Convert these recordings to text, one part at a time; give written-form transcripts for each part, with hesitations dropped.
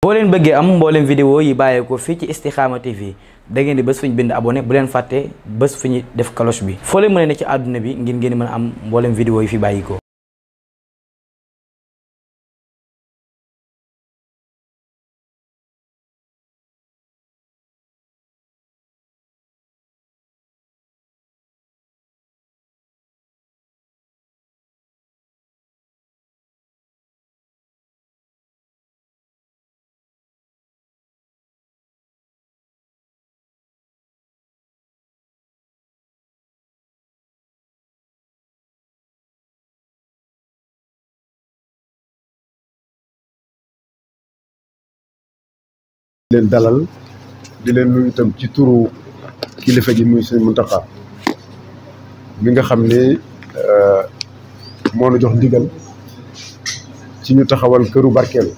boo leen bëggee am mboolem vidéo yi bàyyeekoo fii ci Istikhama TV da ngeen di bés fu ñu bind abonné bu leen fàtte bés fu ñu def cloche bi foo leen mën a ne ci àdduna bi ngir ngeen mën a am mboolem vidéo yi fi bàyyikoo leen dalal di leen nuyu itam ci turu kilifa gi muy Sëñ Muntaxa mi nga xam ne moo nu jox ndigal ci ñu taxawal këru barkeelu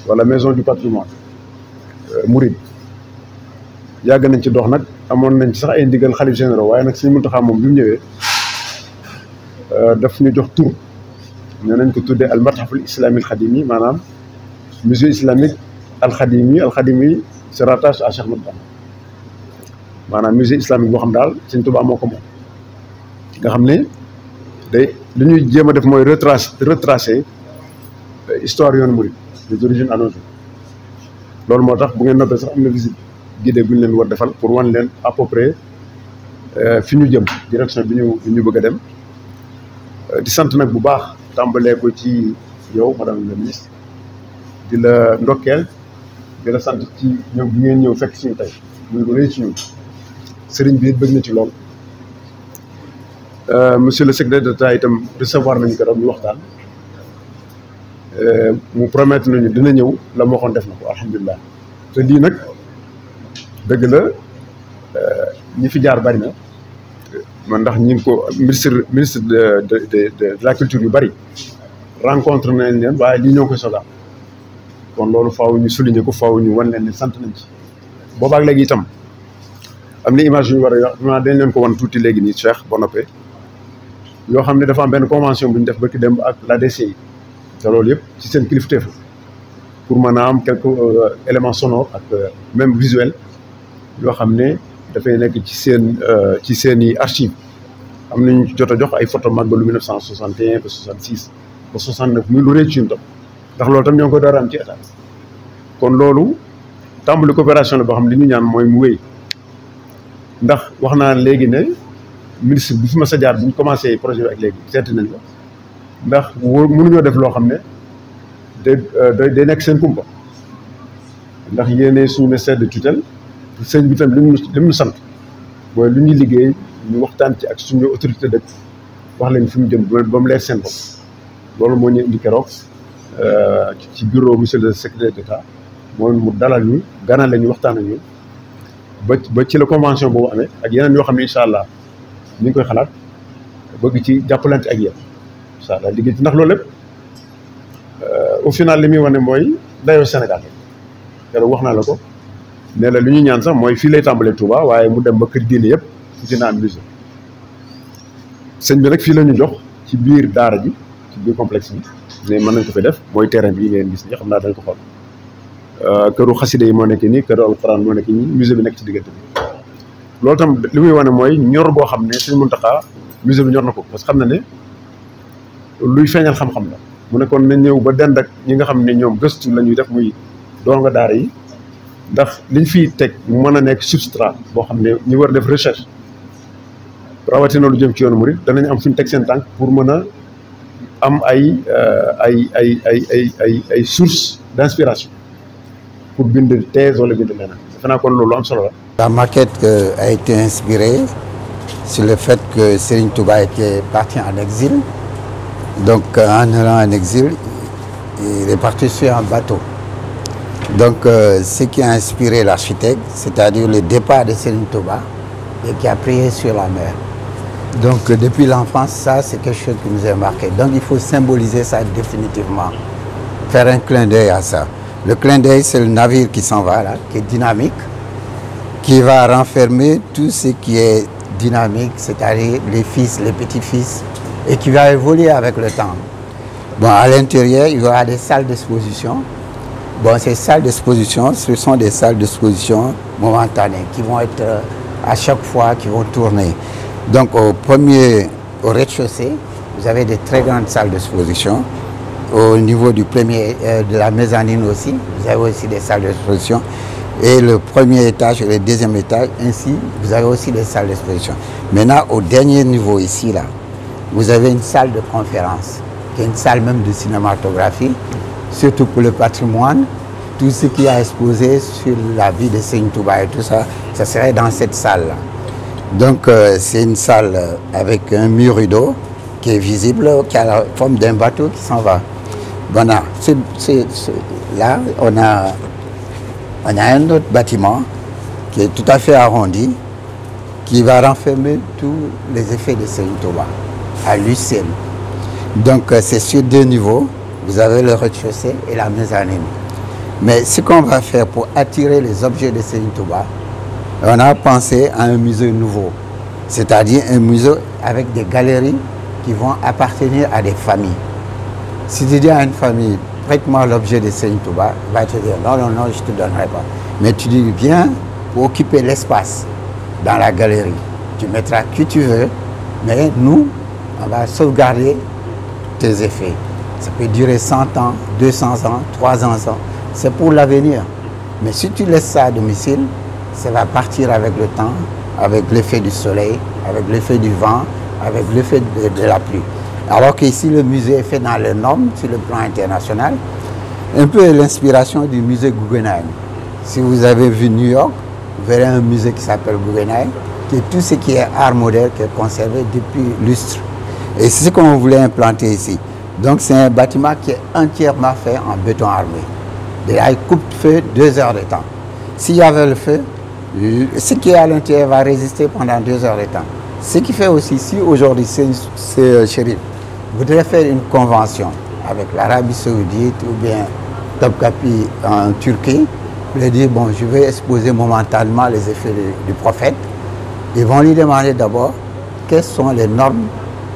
wala maison du patrimoine Mouride yàgg nañ ci dox nag amoon nañ ci sax ay ndigal xalif généraux waaye nag Sëñ Muntaxa moom bi mu ñëwee daf ñu jox tur nee nañ ko tuddee al matxaful islami al xadimi maanaam musée islamique alxadimi se rattache à Cheikh Ahmadou Bamba maanaam musée islamique boo xam daal Sëñ Tuubaa moo ko moom nga xam ne day li ñuy jéem a def mooy retracer histoire yoonu murid des origines à nos jours loolu moo tax bu ngeen noppee sax am na visite guidée bu ñu leen war defal pour wan leen à peu près fi ñu jëm direction bi ñu bëgg a dem di sant nag bu baax tàmbalee ko ci yow madame la ministre di la ndokkeel di la sant ci ñëw bi ngeen ñëw fekk suñu tey muy lu rëy ci ñun sëriñ bi bëgg na ci lool monsieur le secrétaire d'État itam recevoir nañu ko doon ñu waxtaan mu promettre nañu dina ñëw la moo waxoon def na ko alhamdulilah te lii nag dëgg la ñi fi jaar bari na man ndax ñi ngi ko ministre de la culture yu bari rencontre nañ leen waaye lii ñoo koy soga kon loolu faaw ñu souligner ko faaw ñu wan leen ne sant nañ ci boobaak léegi itam am na image yu ñu war a wax dañ leen ko wan tuuti léegi nii Cheikh ba noppee yoo xam ne dafa am benn convention bu ñu def ba ki dem ak la DCI te loolu yëpp ci seen kilifteef pour mën a am quelques éléments sonores ak même visuel yoo xam ne dafay nekk ci seen i archives am nañu ci jot a jox ay photo màggalu 1961 ba 66 ba 69 muy lu rëy ci ñun tam ndax loolu tam ñoo ngi ko door a am ci état kon loolu tàmbali coopération la boo xam ne li ñu ñaan mooy mu wéy ndax wax naa léegi ne ministre bi fi ma sa jaar bi ñu commencé projet bi ak léegi seeti nañ ko ndax mënuñoo def loo xam ne day nekk seen kumpa ndax yéene suñu ministère de tutelle sëñ bi tam li mu sant mooy lu ñuy liggéey ñu waxtaan ci ak suñu autorité dëkk wax leen fi mu jëm ba mu leer seen bopp loolu moo ñu indi keroog ci bureau monsieur le secrétaire d'État moom mu dalal ñu ganale ñu waxtaan ak ñun ba ci la convention boobu amee ak yeneen yoo xam ne incha allah ñu ngi koy xalaat bëgg ci jàppalante ak yéen incha allah liggéey ci ndax loolu lépp au final li muy wane mooy dayoo Sénégal keroog wax naa la ko ne la lu ñuy ñaan sax mooy fii lay tàmbalee Touba waaye mu dem ba kër diine yëpp fu dina am musée sëñ bi nag fii la ñu jox ci biir daara ji ci biir complexe bi ne mën nañ ko fi def mooy terrain bi ngeen gis ni xam naa dañ ko xool këru xaside yi moo nekk nii këru alxuraan moo nekk nii musée bi nekk ci diggante bi loolu tam li muy wane mooy ñor boo xam ne Sëñ Muntaxa musée bi ñor na ko parce que xam na ne luy feeñal xam-xam la mu ne kon nañ ñëw ba dend ak ñi nga xam ne ñoom gëstu la ñuy def muy doonga daara yi ndax liñ fiy teg mu mën a nekk substrat boo xam ne ñi war a def recherche rawatina lu jëm ci yoonu murid danañ am fu ñu teg seen tànk pour mën a am ay source d'inspiration pour bind thèse wala bind leneen defe naa kon loolu am solo la. La maquette a été inspirée sur le fait que Serigne Touba était parti en exil. Donc en allant en exil, il est parti sur un bateau. Donc ce qui a inspiré l'architecte, c'est-à-dire le départ de Serigne Touba et qui a prié sur la mer. Donc depuis l'enfance, ça c'est quelque chose qui nous a marqué. Donc il faut symboliser ça définitivement, faire un clin d'œil à ça. Le clin d'œil, c'est le navire qui s'en va là, qui est dynamique, qui va renfermer tout ce qui est dynamique, c'est-à-dire les fils, les petits-fils, et qui va évoluer avec le temps. Bon, à l'intérieur, il y aura des salles d'exposition Bon, ces salles d'exposition, ce sont des salles d'exposition momentanées qui vont être à chaque fois, qui vont tourner. Donc au rez-de-chaussée, vous avez des très grandes salles d'exposition. Au niveau du de la mezzanine aussi, vous avez aussi des salles d'exposition. Et le premier étage et le deuxième étage, ainsi, vous avez aussi des salles d'exposition. Maintenant, au dernier niveau ici, là, vous avez une salle de conférence, qui est une salle même de cinématographie, surtout pour le patrimoine. Tout ce qui a exposé sur la vie de Serigne Touba et tout ça, ça serait dans cette salle-là. Donc, c'est une salle avec un mur rideau qui est visible, qui a la forme d'un bateau qui s'en va. Voilà. Là, on a un autre bâtiment qui est tout à fait arrondi, qui va renfermer tous les effets de Serigne Touba à lui seul. Donc, c'est sur 2 niveaux. Vous avez le rez-de-chaussée et la mezzanine. Mais ce qu'on va faire pour attirer les objets de Serigne Touba, on a pensé à un musée nouveau, c'est-à-dire un musée avec des galeries qui vont appartenir à des familles. Si tu dis à une famille, prête-moi l'objet de Serigne Touba, il va te dire non, non, non, je ne te donnerai pas. Mais tu dis, viens pour occuper l'espace dans la galerie. Tu mettras qui tu veux, mais nous, on va sauvegarder tes effets. Ça peut durer 100 ans, 200 ans, 300 ans. C'est pour l'avenir. Mais si tu laisses ça à domicile, ça va partir avec le temps, avec l'effet du soleil, avec l'effet du vent, avec l'effet de la pluie. Alors qu'ici, le musée est fait dans les normes sur le plan international. Un peu l'inspiration du musée Guggenheim. Si vous avez vu New York, vous verrez un musée qui s'appelle Guggenheim, qui est tout ce qui est art moderne qui est conservé depuis lustre. Et c'est ce qu'on voulait implanter ici. Donc c'est un bâtiment qui est entièrement fait en béton armé. Il coupe feu 2 heures de temps. S'il y avait le feu, ce qui est à l'intérieur va résister pendant 2 heures de temps. Ce qui fait aussi, si aujourd'hui c'est Chérif voudrait faire une convention avec l'Arabie Saoudite ou bien Topkapi en Turquie, pour lui dire, bon, je vais exposer momentanément les effets du prophète, ils vont lui demander d'abord quelles sont les normes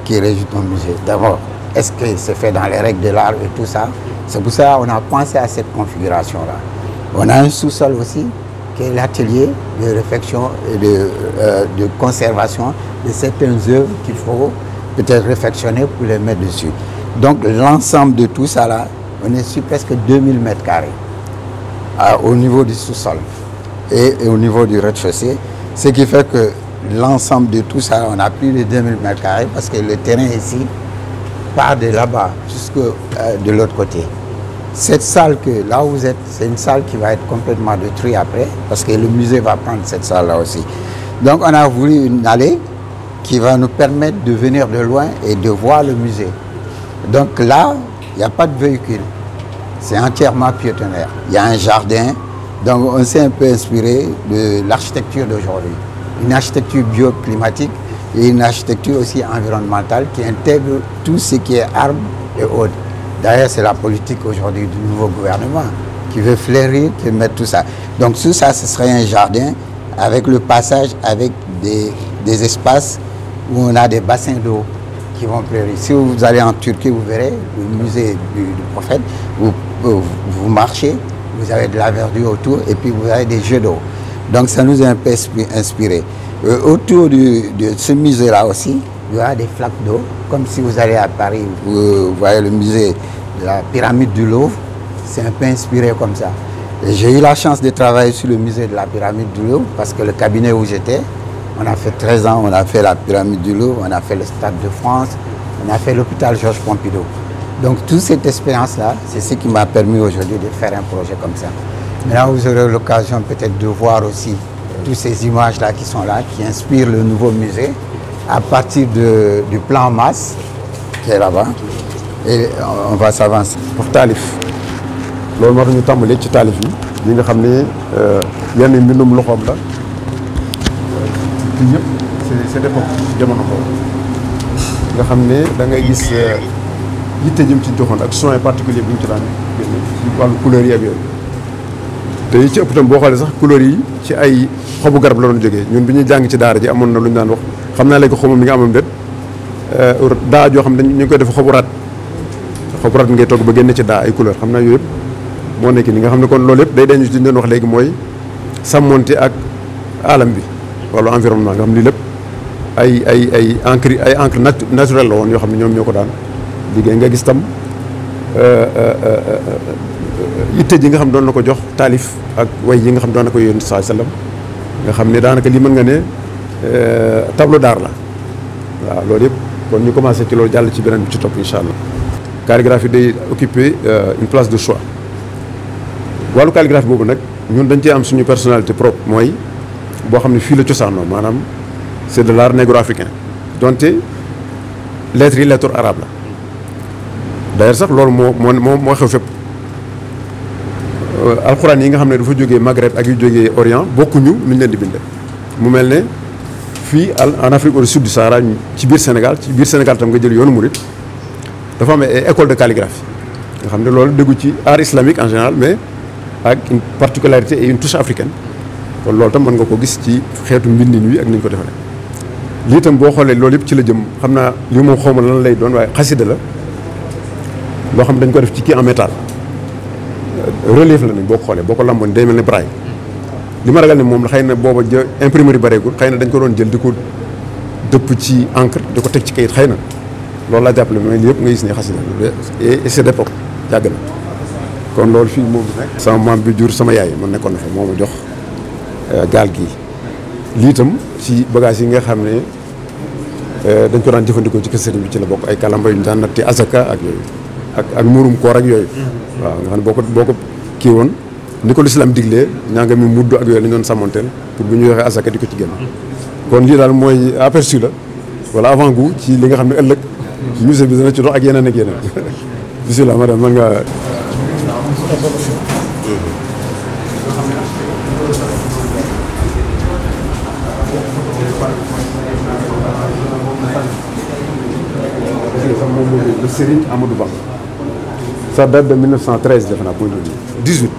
qui régissent ton musée. D'abord, est-ce que c'est fait dans les règles de l'art et tout ça? C'est pour ça qu'on a pensé à cette configuration-là. On a un sous-sol aussi, qui est l'atelier de réflexion et de conservation de certaines œuvres qu'il faut peut-être réfectionner pour les mettre dessus. Donc l'ensemble de tout ça là, on est sur presque 2000 mètres carrés au niveau du sous-sol et au niveau du rez-de-chaussée, ce qui fait que l'ensemble de tout ça, on a plus de 2000 mètres carrés parce que le terrain ici part de là-bas jusque de l'autre côté. Cette salle que là où vous êtes, c'est une salle qui va être complètement détruite après parce que le musée va prendre cette salle-là aussi. Donc on a voulu une allée qui va nous permettre de venir de loin et de voir le musée. Donc là, il n'y a pas de véhicule. C'est entièrement piétonnaire. Il y a un jardin. Donc on s'est un peu inspiré de l'architecture d'aujourd'hui. Une architecture bioclimatique et une architecture aussi environnementale qui intègre tout ce qui est arbres et autres. D'ailleurs, c'est la politique aujourd'hui du nouveau gouvernement qui veut fleurir, qui veut mettre tout ça. Donc tout ça, ce serait un jardin avec le passage, avec des espaces où on a des bassins d'eau qui vont fleurir. Si vous allez en Turquie, vous verrez le musée du prophète, vous marchez, vous avez de la verdure autour et puis vous avez des jeux d'eau. Donc ça nous a un peu inspiré. Autour de ce musée-là aussi, il y aura des flaques d'eau, comme si vous allez à Paris, vous voyez le musée de la pyramide du Louvre, c'est un peu inspiré comme ça. J'ai eu la chance de travailler sur le musée de la pyramide du Louvre parce que le cabinet où j'étais, on a fait 13 ans, on a fait la pyramide du Louvre, on a fait le Stade de France, on a fait l'hôpital Georges Pompidou. Donc toute cette expérience-là, c'est ce qui m'a permis aujourd'hui de faire un projet comme ça. Maintenant, vous aurez l'occasion peut-être de voir aussi toutes ces images-là qui sont là, qui inspirent le nouveau musée à partir du plan masse qui est là-bas. Et on va s'avancer. pour taalif loolu moo tax ñu tàmbalee ci taalif yi nga xam ne yenn mbindum loxoom la kii yëpp c'est l'époque jamono boobu nga xam ne da ngay gis yitte jëm ci joxoon ak soin particulier bi ñu ci daan génne ci wàllu couleur yi ak yooyu te yi ci ëpp tam boo xoolee sax couleur yi ci ay xobu garab la doon jógee ñun bi ñuy jàng ci daara ji amoon na lu ñu daan wax xam naa léegi xaw mi nga amam déet daa joo xam ne ñu ngi koy def xobu rat ngay togg ba génne ci daa ay couleur xam naa yooyu yëpp moo nekk ni nga xam ne kon loolu yëpp day dañu ci doon wax léegi mooy sàmmonte ak alam bi wala environnement nga xam lii lépp ay encre naturelle la woon yoo xam ne ñoom ñoo ko daan liggéey nga gis tam itte ji nga xam doon na ko jox taalif ak way yi nga xam doon na ko yónni sallallahu alayhi wasallam nga xam ne daanaka lii mën nga ne tableau d'art la waaw loolu yëpp kon ñu commencé ci loolu jàll ci beneen bi ci topp incha allah. calligraphie day occuper une place de choix wàllu calligraphie boobu nag ñun dañ cee am suñu personnalité propre mooy boo xam ne fii la cosaanoo maanaam c'est de l'art négro-africain donte lettres yi lettre arabe la d'ailleurs sax loolu moo xew fépp alxuraan yi nga xam ne dafa jógee Maghreb ak yu jógee Orient bokkuñu nu ñu leen di bindee mu mel ne fii en Afrique au sud du Sahara ci biir Sénégal tam nga jël yoonu Mouride dafa am ay école de calligraphie nga xam ne loolu déggu ci art islamique en général mais ak une particularité et une touche africaine kon loolu tam mën nga ko gis ci xeetu mbindin wi ak ni ñu ko defaree lii tam boo xoolee loolu yëpp ci la jëm xam naa li moom xawma lan lay doon waaye xasida la loo xam dañ ko def ci kii en métal relief la nañ boo ko xoolee boo ko lamboon day mel ne braille li ma ragal ne moom la xëy na booba imprimerie bareegul xëy na dañ ko doon jël di ko dëpp ci encre di ko teg ci kayit xëy na loolu laa jàppale mooy li yëpp nga gis ne xasida et c'est d'époque yàgg na kon loolu fii moom nekk sama maam bi jur sama yaay man nekkoon na fa moo ma jox gaal gi lii itam ci bagage yi nga xam ne dañ ko daan jëfandikoo ci kër sëriñ bi ci la bokk ay kalamba yu ñu daan natt azaka ak yooyu ak muurum koor ak yooyu waaw nga xam ne boo ko kii woon ni ko l'islam diglee ñaa nga mi mudd ak yooyu la ñu doon sàmmanteel pour bu ñu waxee azaka di ko ci génn kon lii daal mooy aperçu la wala avant goût ci li nga xam ne ëllëg musée bi dana ci dox ak yeneen ak yeneen bismillah madame man nga le Serigne Amadou Bamba ça date de 1913 defe naa mooy loolu 18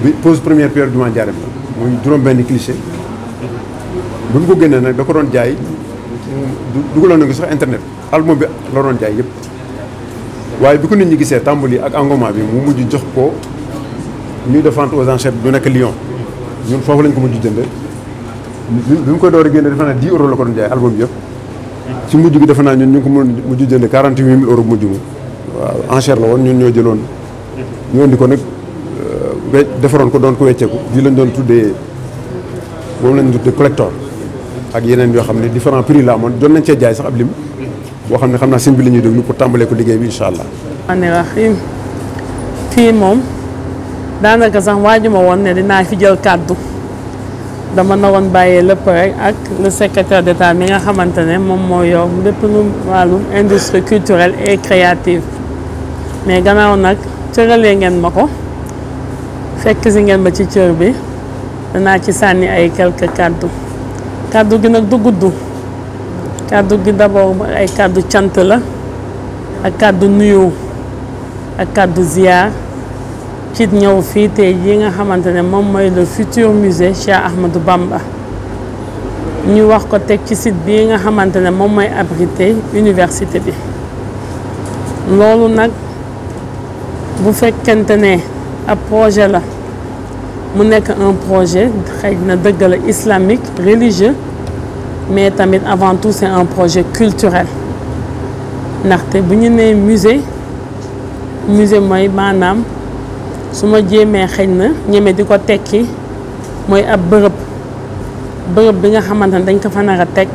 bi pose première pierre du Njaaréem la muy juróom-benn cliché bu ñu ko génnee nag da ko doon jaay dugaloon na ko sax internet album bi la doon jaay yëpp waaye bi ko nit ñi gisee tàmbali ak engouement bi mu mujj jox ko ñuy de vente aux enchères du nekk Lyon ñun foofu lañ ko mujj jënde bi mu koy door a génne defe naa 10 euros la ko doon jaay album bi yëpp ci mujj gi defe naa ñun ñu ngi ko mujj jënde 48 000 euros mujj mu waaw enchère la woon ñun ñoo jëloon ñu indi ko nag defaroon ko doon ko wecceeku bii lañ doon tuddee moom lañ tuddee collector ak yeneen yoo xam ne différents prix la amoon doon nañ cee jaay sax ab lim boo xam ne xam naa sëñ bi la ñuy déglu pour tàmbalee ko liggéey bi incha allah. rahim fii moom daanaka sax waajuma woon ne dinaa fi jël kàddu dama naroon bàyyee lépp rek ak le secrétaire d'État mi nga xamante ne moom moo yor lépp lu wàllum industrie culturelle et créative mais gannaaw nag cëralee ngeen ma ko fekk si ngeen ma ci cër bi danaa ci sànni ay quelques kàddu gi nag du gudd kàddu gi d'abord ay kàddu cant la ak kàddu nuyoo ak kàddu ziar ci ñëw fii tey yi nga xamante ne moom mooy le futur musée Cheikh Ahmadou Bamba ñu wax ko teg ci site bii nga xamante ne moom mooy abrité université bi loolu nag bu fekkente ne ab projet la mu nekk un projet xëy na dëgg la islamique religieux mais tamit avant tout c'est un projet culturel ndaxte bu ñu nee musée mooy maanaam su ma jéemee xëy na ñeme di ko tekki mooy ab bërëb bi nga xamante ne dañ ko fa nar a teg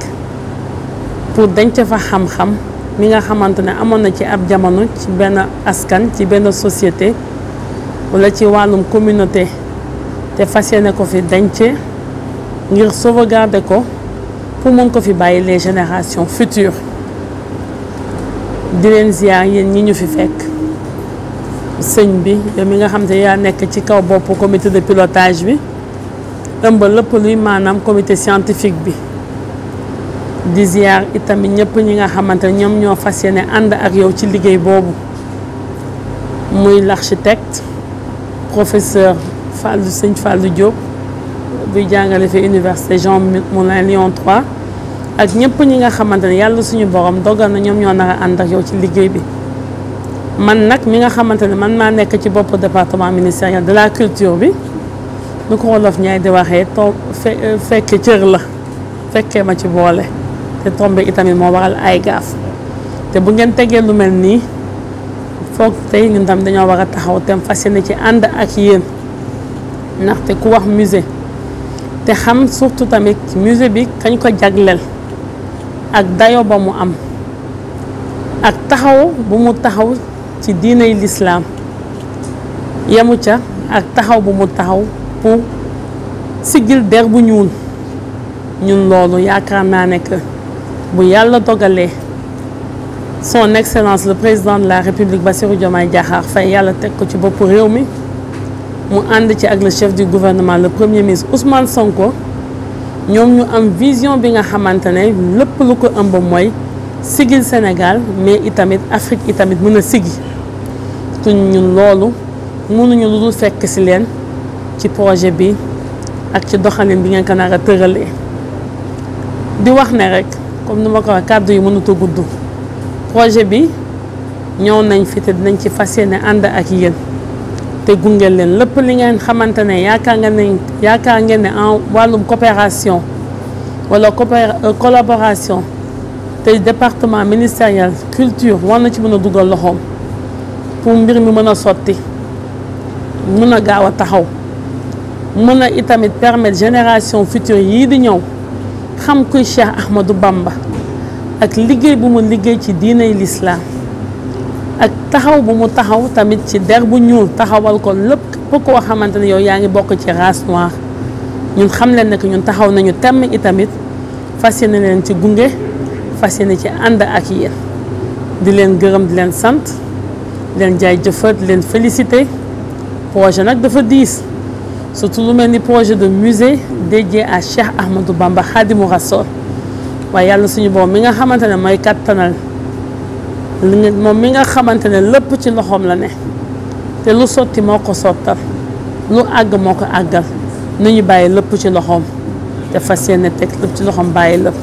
pour dañ ca fa xam-xam mi nga xamante ne amoon na ci ab jamono ci benn askan ci benn société wala ci wàllum communauté te fas yéene ko fi denc ngir sauvegarder ko pour mën ko fi bàyyi les générations futures di leen ziar yéen ñi ñu fi fekk sëñ bi yow mi nga xam ne yaa nekk ci kaw bopp comité de pilotage bi ëmb lépp luy maanaam comité scientifique bi di ziar itamit ñëpp ñi nga xamante ne ñoom ñoo fas yéene ànd ak yow ci liggéey boobu muy l'architecte professeur sëñ Fallou Diop buy jàngale fi université Jean Moulin Lyon 3 ak ñëpp ñi nga xamante ne yàlla suñu borom dogal na ñoom ñoo nar a ànd ak yow ci liggéey bi man nag mi nga xamante ne man maa nekk ci bopp département ministériel de la culture bi lu ko wolof ñaay di waxee fekke cër la fekkee ma ci boole te tombé itamit moo waral ay gaaf te bu ngeen tegee lu mel nii foog tey ñun tam dañoo war a taxaw te fas yéene ci ànd ak yéen ndaxte ku wax musée te xam surtout tamit musée bi kañ ko jagleel ak dayo ba mu am ak taxaw bu mu taxaw ci diiney lislaam yemu ca ak taxaw bu mu taxaw pour siggil der bu ñuul ñun loolu yaakaar naa ne que bu yàlla dogalee son excellence le président de la république Bassirou Diomaye Diakhar Faye yàlla teg ko ci boppu réew mi mu ànd ci ak le chef du gouvernement le premier ministre Ousmane Sonko ñoom ñu am vision bi nga xamante ne lépp lu ko ëmb mooy sigil Sénégal mais itamit Afrique itamit mën a sigi te ñun loolu mënuñu lu dul fekk si leen ci projet bi ak ci doxalin bi ngeen ko nar a tëralee di wax ne rek comme ni ma ko wax kàddu yi mënut a gudd projet bi ñëw nañ fi te dinañ ci fas yéene ànd ak yéen te gunge leen lépp li ngeen xamante ne yaakaar ngeen ne en wàllum coopération wala collaboration te département ministériel culture war na ci mën a dugal loxoom pour mbir mi mën a sotti mën a gaaw a taxaw mën a itamit permettre génération future yii di ñëw xam kuy Cheikh Ahmadou Bamba ak liggéey bu mu liggéey ci diiney lislaam ak taxaw bu mu taxaw tamit ci der bu ñuul taxawal ko lépp pour koo xamante ne yow yaa ngi bokk ci race noire ñun xam leen ne que ñun taxaw nañu temm itamit fas yéene leen ci gunge fas yéene ci ànd ak yéen di leen gërëm di leen sant di leen jaay jëfat di leen félicité projet nag dafa diis surtout lu mel ni projet de musée dédié à Cheikh Ahmadou Bamba Khadimou Rassoul waaye yàlla suñu borom mi nga xamante ne mooy kattanal moom mi nga xamante ne lépp ci loxoom la ne te lu sotti moo ko sottal lu àgg moo ko àggal nu ñu bàyyi lépp ci loxoom te fas yéene teg lépp ci loxoom bàyyi lépp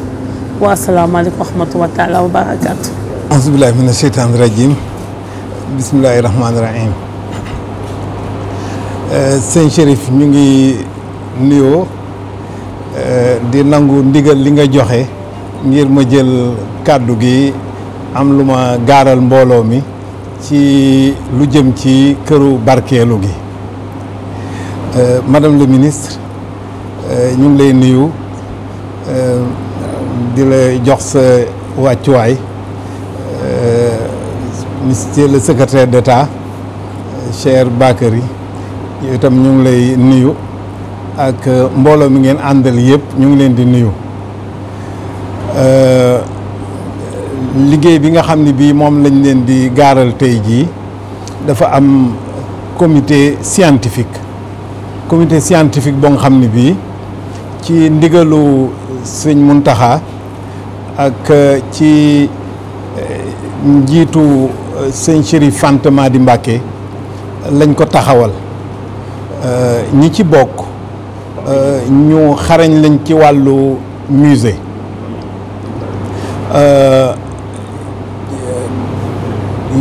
wa asalaamaaleykum wa rahmatulah taala wa barakaatu. auzubillahi mina sheytaani rajim bismillahi rahmaani rahim. sëñ Chérif ñu ngi nuyoo di nangu ndigal li nga joxe ngir ma jël kàddu gi am lu ma gaaral mbooloo mi ci lu jëm ci këru barkeelu gi. madame le ministre ñu ngi lay nuyu di la jox sa wàccuwaay monsieur le secrétaire d'État cher Bakary yow itam ñu ngi lay nuyu ak mbooloo mi ngeen àndal yëpp ñu ngi leen di nuyu. liggéey bi nga xam ne bii moom lañ leen di gaaral tey jii dafa am comité scientifique boo nga xam ne bii ci ndigalu sëñ Muntaxa ak ci njiitu sëñ Chérif Fanta Madi Mbacké lañ ko taxawal. ñi ci bokk ñu xarañ lañ ci wàllu musée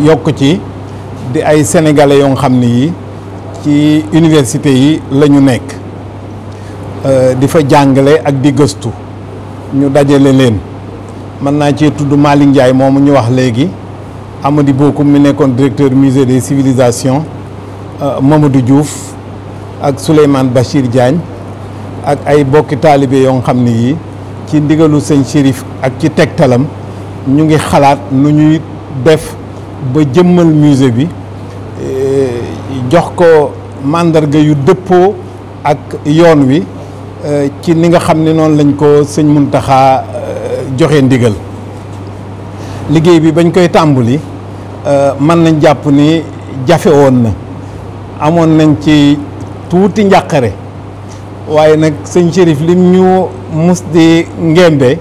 yokk ci di ay sénégalais yoo xam ne yi ci université yi la ñu nekk di fa jàngale ak di gëstu ñu dajale leen mën naa cee tudd Malick Ndiaye moomu ñu wax léegi Amady Bokoum mi nekkoon directeur musée des civilisations Mamadou Diouf ak Souleymane Bachir Diagne ak ay bokki taalibe yoo xam ne yi ci ndigalu sëñ Chérif ak ci tegtalam ñu ngi xalaat nu ñuy def ba jëmmal musée bi jox ko màndarga yu dëppoo ak yoon wi ci ni nga xam ne noonu lañ ko sëñ Muntaxa joxe ndigal. liggéey bi bañ koy tàmbali mën nañ jàpp ni jafe woon na amoon nañ ci tuuti njàqare waaye nag sëñ Chérif lim ñu mus di ngembe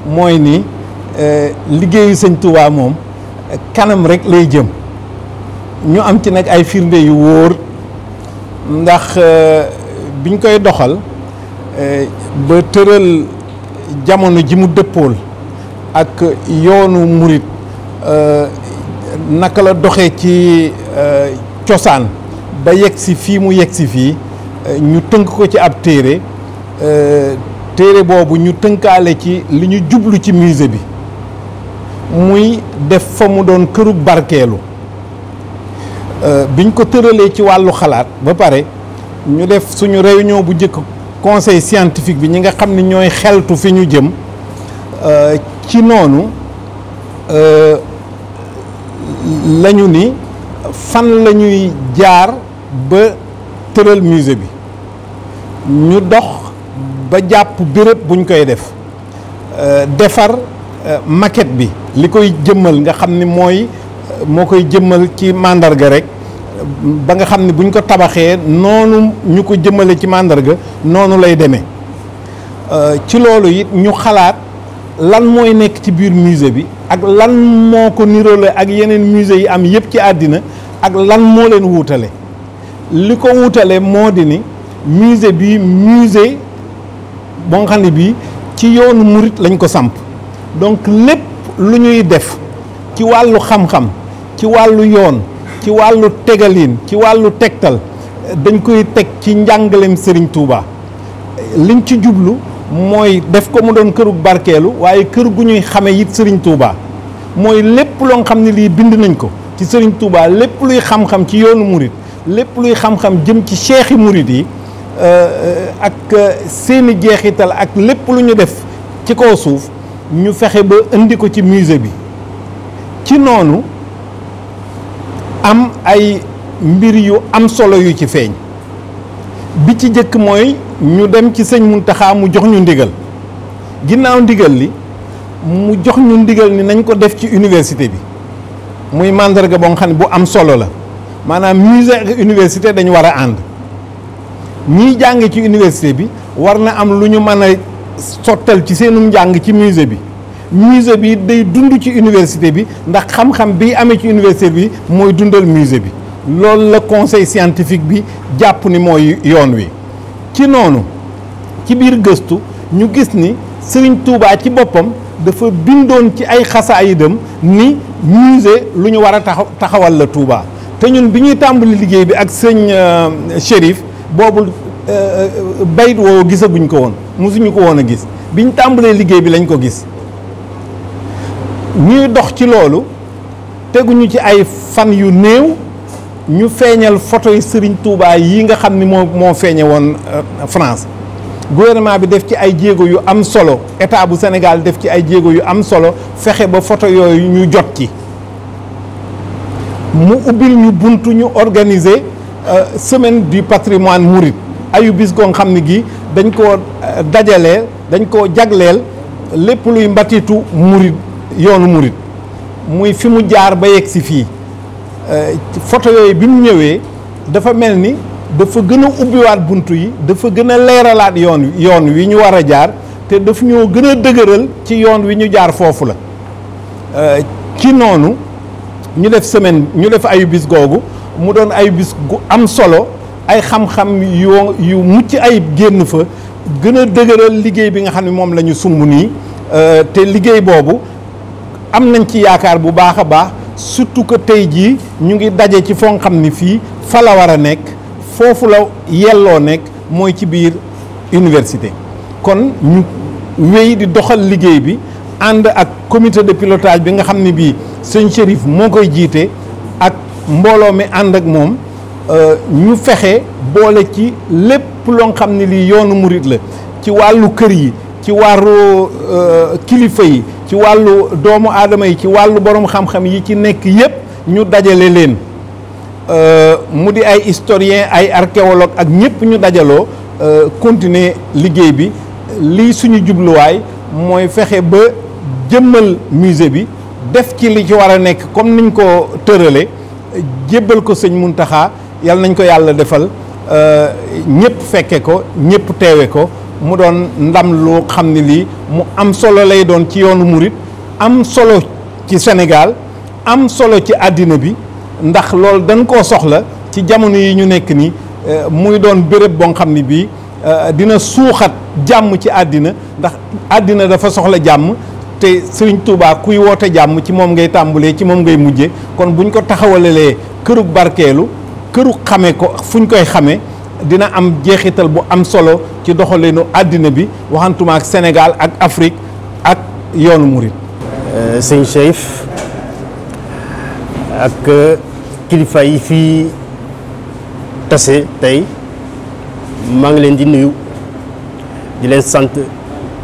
mooy ni liggéeyu sëñ Touba moom kanam rek lay jëm. ñu am ci nag ay firnde yu wóor ndax biñ koy doxal ba tëral jamono ji mu dëppool ak yoonu murit naka la doxee ci cosaan ba yegg si fii mu yegg si fii ñu tënk ko ci ab téere téere boobu ñu tënkaale ci li ñu jublu ci musée bi muy def fa mu doon kërug barkeelu biñ ko tëralee ci wàllu xalaat ba pare ñu def suñu réunion bu njëkk conseil scientifique bi ñi nga xam ne ñooy xeltu fi ñu jëm ci noonu lañu ni fan la ñuy jaar ba tëral musée bi ñu dox ba jàpp béréb buñ koy def defar maquette bi li koy jëmmal nga xam ni moo koy jëmmal ci màndarga rek ba nga xam ne buñ ko tabaxee noonu ñu ko jëmmale ci màndarga noonu lay demee ci loolu it ñu xalaat lan mooy nekk ci biir musée bi ak lan moo ko niroole ak yeneen musée yi am yëpp ci àddina ak lan moo leen wuutale li ko wuutale moo di ni musée bi musée boo nga xam ne bii ci yoonu murit lañ ko samp donc lépp lu ñuy def ci wàllu xam-xam ci wàllu yoon ci wàllu tegalin ci wàllu tegtal dañ koy teg ci njàngaleem Serigne Touba liñ ci jublu mooy def ko mu doon kërug barkeelu waaye kër gu ñuy xame it Serigne Touba mooy lépp loo xam ne lii bind nañ ko ci Serigne Touba lépp luy xam-xam ci yoonu murit lépp luy xam-xam jëm ci cheikhi murit yi ak seeni jeexital ak lépp lu ñu def ci kaw suuf ñu fexe ba indi ko ci musée bi ci noonu am ay mbir yu am solo yu ci feeñ bi ci jëkk mooy ñu dem ci sëñ Muntaxa mu jox ñu ndigal ginnaaw ndigal li mu jox ñu ndigal ni nañ ko def ci université bi muy màndarga boo xam ne bu am solo la maanaam musée ak université dañu war a ànd ñiy jàng ci université bi war na am lu ñu mën a sottal ci seenum njàng ci musée bi day dund ci université bi ndax xam-xam bi amee ci université bi mooy dundal musée bi loolu la conseil scientifique bi jàpp ni mooy yoon wi ci noonu ci biir gëstu ñu gis ni Serigne Touba ci boppam dafa bindoon ci ay xasaayidam ni musée lu ñu war a taxawal la Touba te ñun bi ñuy tàmbali liggéey bi ak sëñ Chérif boobu bayit woo gisaguñ ko woon mosuñu ko woon a gis bi ñu tàmbalee liggéey bi lañ ko gis ñuy dox ci loolu teguñu ci ay fan yu néew ñu feeñal photo yi Serigne Touba yi nga xam ni moo feeñe woon France gouvernement bi def ci ay jéego yu am solo état bu Sénégal def ci ay jéego yu am solo fexe ba photo yooyu ñu jot ci mu ubbil ñu buntu ñu organiser semaine du patrimoine mouride ayu bis goo xam ne gi dañ koo dajaleel dañ koo jagleel lépp luy mbatitu murid yoonu murid muy fi mu jaar ba yegg si fii photo yooyu bi mu ñëwee dafa mel ni dafa gën a ubbiwaat buntu yi dafa gën a leeralaat yoon wi ñu war a jaar te daf ñoo gën a dëgëral ci yoon wi ñu jaar foofu la ci noonu ñu def semaine ñu def ayu bis googu mu doon ayu bis gu am solo ay xam-xam yu mucc ayib génn fa gën a dëgëral liggéey bi nga xam ne moom la ñu sumb nii te liggéey boobu am nañ ci yaakaar bu baax a baax surtout que tey jii ñu ngi daje ci foo xam ni fii fa la war a nekk foofu la yelloo nekk mooy ci biir université kon ñu wéy di doxal liggéey bi ànd ak comité de pilotage bi nga xam ne bii sëñ Chérif moo koy jiite ak mbooloo mi ànd ak moom ñu fexe boole ci lépp loo xam ne lii yoonu murit la ci wàllu kër yi ci wàllu kilifa yi ci wàllu doomu aadama yi ci wàllu borom xam-xam yi ci nekk yépp ñu dajale leen mu di ay historien ay archéologue ak ñëpp ñu dajaloo continuer liggéey bi lii suñu jubluwaay mooy fexe ba jëmmal musée bi def ci li ci war a nekk comme niñ ko tërale jébbal ko sëñ Muntaxa yàlla nañ ko yàlla defal ñëpp fekke ko ñëpp teewe ko mu doon ndam loo xam ne lii mu am solo lay doon ci yoonu murit am solo ci Sénégal am solo ci àddina bi ndax loolu dañ koo soxla ci jamono yi ñu nekk nii muy doon béréb boo xam ne bii dina suuxat jàmm ci àddina ndax àddina dafa soxla jàmm te Serigne Touba kuy woote jàmm ci moom ngay tàmbalee ci moom ngay mujje kon buñ ko taxawalelee kërug barkeelu këru xame ko fuñ koy xame dina am jeexital bu am solo ci doxalinu àddina bi waxantuma ak Sénégal ak Afrique ak yoonu murit. sëñ Chérif ak kilifa yi fii tase tey maa ngi leen di nuyu di leen sant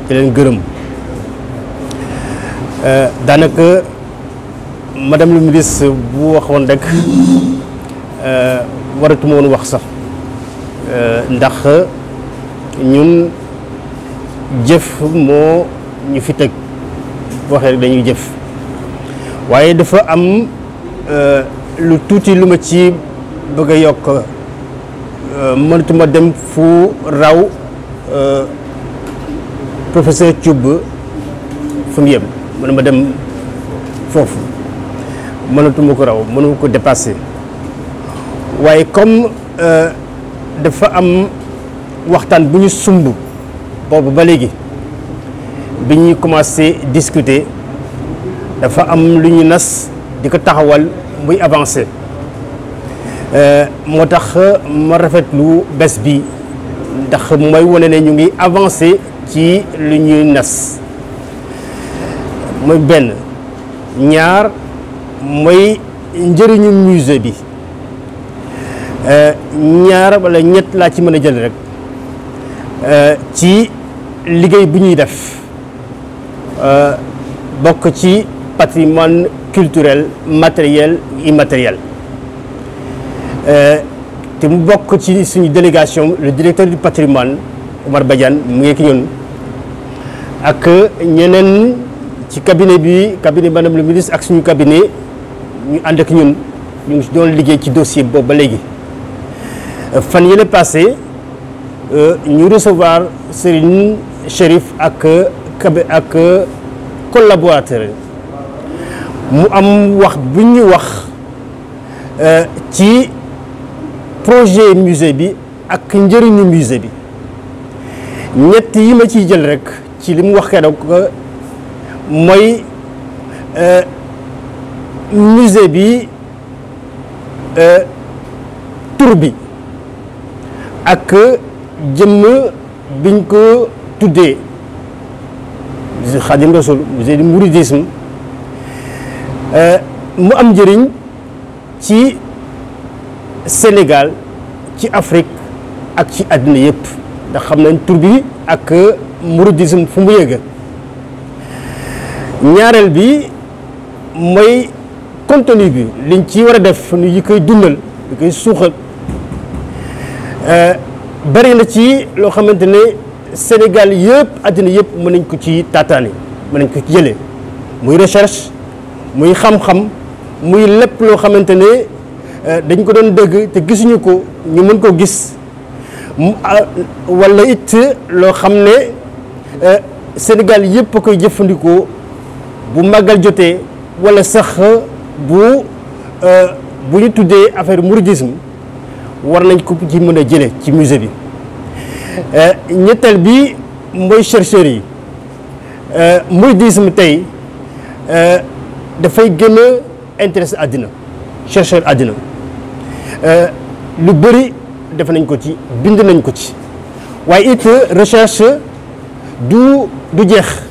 di leen gërëm daanaka madame le ministre bu waxoon rek waratuma woon wax sax ndax ñun jëf moo ñu fi teg waxee rek dañuy jëf waaye dafa am lu tuuti lu ma ci bëgg a yokk mënatuma dem fu raw professeur Thioub fu mu yem mënuma dem foofu mënatuma ko raw mënuma ko dépasser waaye comme dafa am waxtaan bu ñu sumb boobu ba léegi bi ñuy commencé discuter dafa am lu ñu nas di ko taxawal muy avancé moo tax ma rafetlu bés bi ndax mooy wane ne ñu ngi avancé ci lu ñuy nas mooy benn ñaar mooy njëriñu musée bi ñaar wala ñett laa ci mën a jël rek ci liggéey bu ñuy def bokk ci patrimoine culturel matériel immatériel te mu bokk ci suñu délégation le directeur du patrimoine Omar Badiane mu ngi ak ñun ak ñeneen ci cabinet bi cabinet madame le ministre ak suñu cabinet ñu ànd ak ñun ñu ngi doon liggéey ci dossier boobu ba léegi fan yële passé ñu recevoir Serigne Chérif ak collaborateur mu am wax bu ñu wax ci projet musée bi ak njëriñu musée bi ñett yi ma ciy jël rek ci li mu wax keroog mooy musée bi tur bi ak jëmm biñ ko tuddee musée Khadim Rassoul musée du mouridisme mu am njëriñ ci Sénégal ci Afrique ak ci àddina yëpp ndax xam nañ tur bi ak mouridisme fu mu yëga ñaareel bi mooy contenu bi liñ ci war a def nu yi koy dundal yi koy suuxal bari na ci loo xamante ne Sénégal yëpp àddina yëpp mën nañ ko ci taataani mën nañ ko ci jëlee muy recherche muy xam-xam muy lépp loo xamante ne dañ ko doon dëgg te gisuñu ko ñu mën ko gis wala it loo xam ne Sénégal yëpp a koy jëfandikoo bu màggal jotee wala sax bu ñu tuddee affaire mouridisme war nañ ko ci mën a jële ci musée bi ñetteel bi mooy chercheurs yi mouridisme tey dafay gën a intéressé àddina chercheur àddina lu bëri def nañ ko ci bind nañ ko ci waaye it recherche du jeex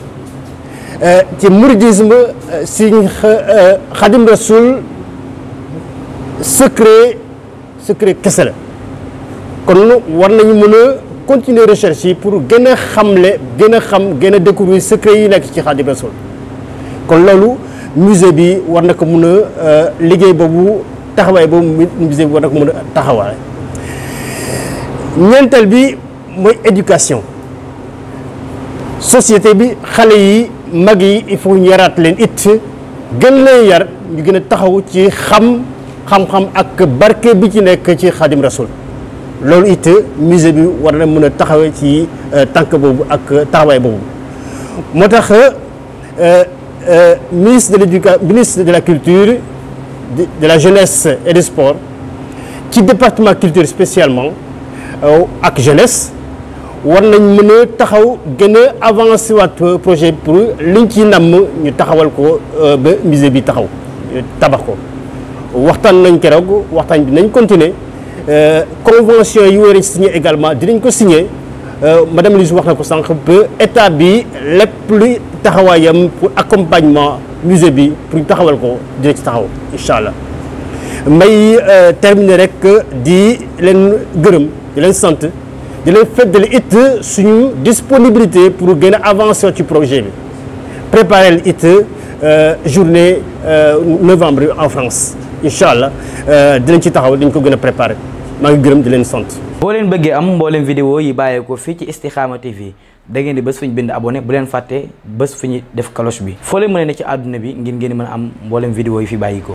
ci mouridisme si Khadim Rassoul secret kese la kon war nañu mën a continuer recherche yi pour gën a xamle gën a xam gën a découvrir secret yi nekk ci Khadim Rassoul kon loolu musée bi war na ko mën a liggéey boobu taxawaay boobu musée bi war na ko mën a taxawaay ñeenteel bi mooy éducation société bi xale yi mag yi il faut ñu yaraat leen it gën leen yar ñu gën a taxaw ci xam-xam ak barke bi ci nekk ci Khadim Rassoul loolu it musée bi war na mën a taxawee ci tànk boobu ak taxawaay boobu moo tax ministre de la culture de la jeunesse et des sports ci département culture spécialement ak jeunesse war nañ mën a taxaw gën a avancé waat projet pour liñ ci namm ñu taxawal ko ba musée bi taxaw tabax ko waxtaan nañ keroog waxtaan bi nañ continuer convention yi war a signé également dinañ ko signé madame Lise wax na ko sànq ba état bi lépp luy taxawaayam pour accompagnement musée bi pour ñu taxawal ko dina ci taxaw incha allah may terminer rek di leen gërëm di leen sant di leen feddali it suñu disponibilité pour gën a avancer ci projet bi préparer it journée novembre en France incha allah dinañ ci taxaw dañ ko gën a préparer maa ngi gërëm di leen sant. boo leen bëggee am mboolem vidéo yi bàyyeekoo fii ci Istikhama TV da ngeen di bés fu ñu bind abonné bu leen fàtte bés fu ñu def cloche bi foo leen mën a ne ci àdduna bi ngir ngeen mën a am mboolem vidéo yi fi bàyyikoo